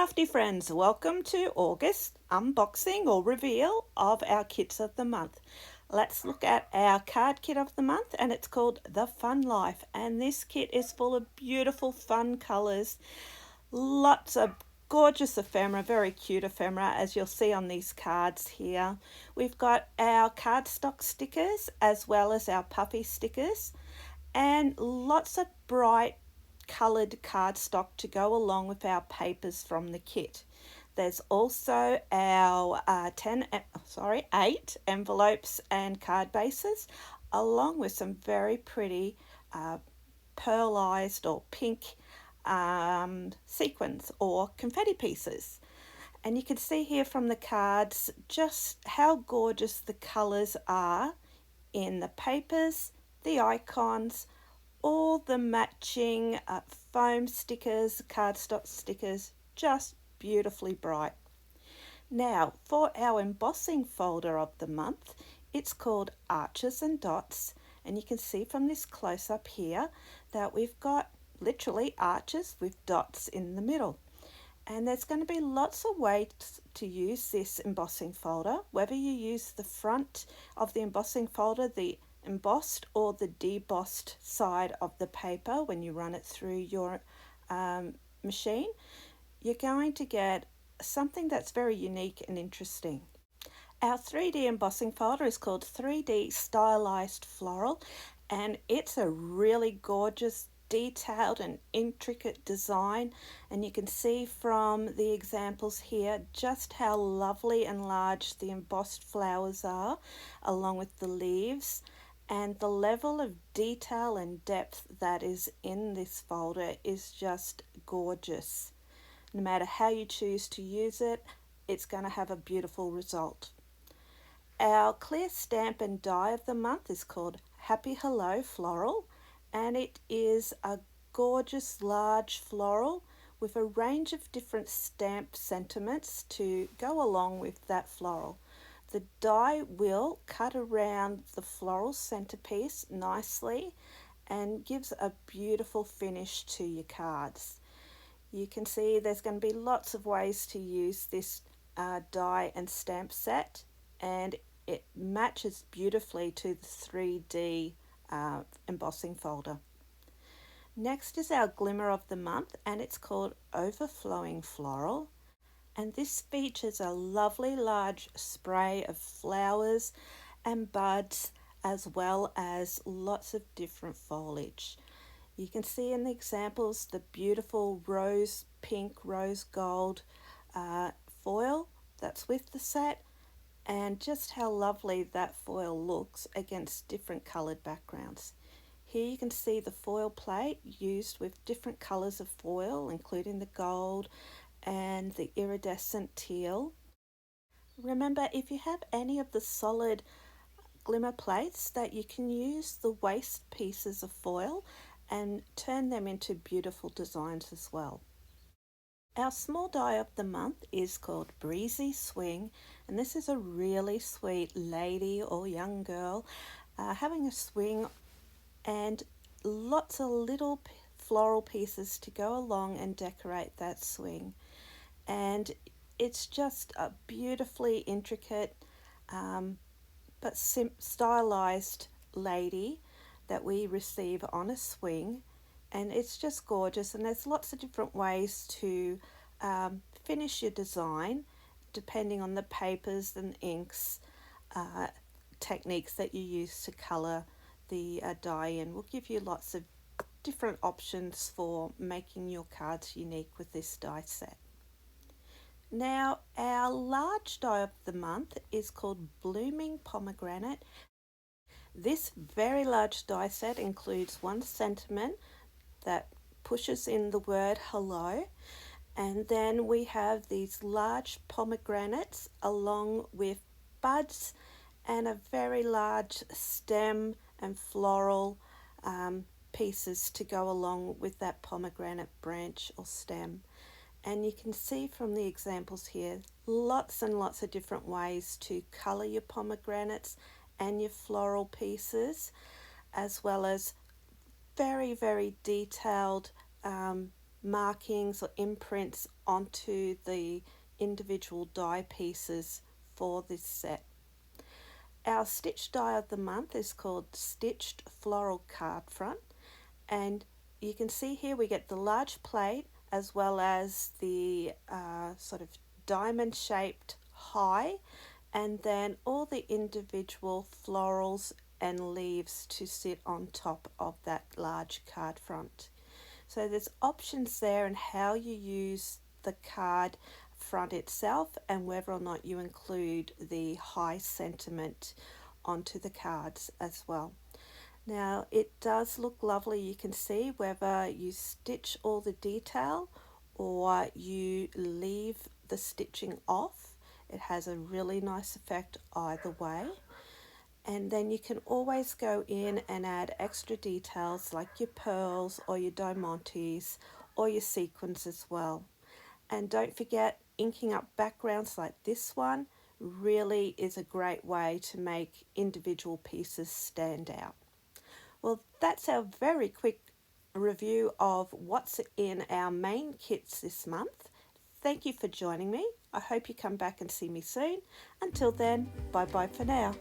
crafty friends, welcome to August unboxing or reveal of our kits of the month. Let's look at our card kit of the month, and it's called The Fun Life, and this kit is full of beautiful fun colours, lots of gorgeous ephemera, very cute ephemera as you'll see on these cards here. We've got our cardstock stickers as well as our puffy stickers, and lots of bright coloured cardstock to go along with our papers from the kit. There's also our 8 envelopes and card bases, along with some very pretty pearlized or pink sequins or confetti pieces. And you can see here from the cards just how gorgeous the colours are in the papers, the icons, all the matching foam stickers, cardstock stickers, just beautifully bright. Now for our embossing folder of the month, it's called Arches and Dots, and you can see from this close-up here that we've got literally arches with dots in the middle. And there's going to be lots of ways to use this embossing folder, whether you use the front of the embossing folder, the embossed or the debossed side of the paper when you run it through your machine, you're going to get something that's very unique and interesting. Our 3D embossing folder is called 3D Stylized Floral, and it's a really gorgeous, detailed and intricate design, and you can see from the examples here just how lovely and large the embossed flowers are, along with the leaves, and the level of detail and depth that is in this folder is just gorgeous. No matter how you choose to use it, it's going to have a beautiful result. Our clear stamp and die of the month is called Happy Hello Floral, and it is a gorgeous large floral with a range of different stamp sentiments to go along with that floral. The die will cut around the floral centerpiece nicely and gives a beautiful finish to your cards. You can see there's going to be lots of ways to use this die and stamp set, and it matches beautifully to the 3D embossing folder. Next is our glimmer of the month, and it's called Overflowing Floral, and this features a lovely large spray of flowers and buds as well as lots of different foliage. You can see in the examples the beautiful rose pink, rose gold foil that's with the set, and just how lovely that foil looks against different coloured backgrounds. Here you can see the foil plate used with different colours of foil, including the gold and the iridescent teal. Remember, if you have any of the solid glimmer plates, that you can use the waste pieces of foil and turn them into beautiful designs as well. Our small die of the month is called Breezy Swing, and this is a really sweet lady or young girl having a swing, and lots of little floral pieces to go along and decorate that swing. And it's just a beautifully intricate but stylized lady that we receive on a swing, and it's just gorgeous. And there's lots of different ways to finish your design depending on the papers and inks techniques that you use to colour the die in. Will give you lots of different options for making your cards unique with this die set. Now our large die of the month is called Blooming Pomegranate. This very large die set includes one sentiment that pushes in the word hello, and then we have these large pomegranates along with buds and a very large stem and floral pieces to go along with that pomegranate branch or stem. And you can see from the examples here lots and lots of different ways to colour your pomegranates and your floral pieces, as well as very, very detailed markings or imprints onto the individual die pieces for this set. Our stitch die of the month is called Stitched Floral Card Front, and you can see here we get the large plate as well as the sort of diamond shaped high, and then all the individual florals and leaves to sit on top of that large card front. So there's options there in how you use the card front itself and whether or not you include the high sentiment onto the cards as well. Now it does look lovely. You can see whether you stitch all the detail or you leave the stitching off. It has a really nice effect either way. And then you can always go in and add extra details like your pearls or your diamantes or your sequins as well. And don't forget, inking up backgrounds like this one really is a great way to make individual pieces stand out. Well, that's our very quick review of what's in our main kits this month. Thank you for joining me. I hope you come back and see me soon. Until then, bye bye for now.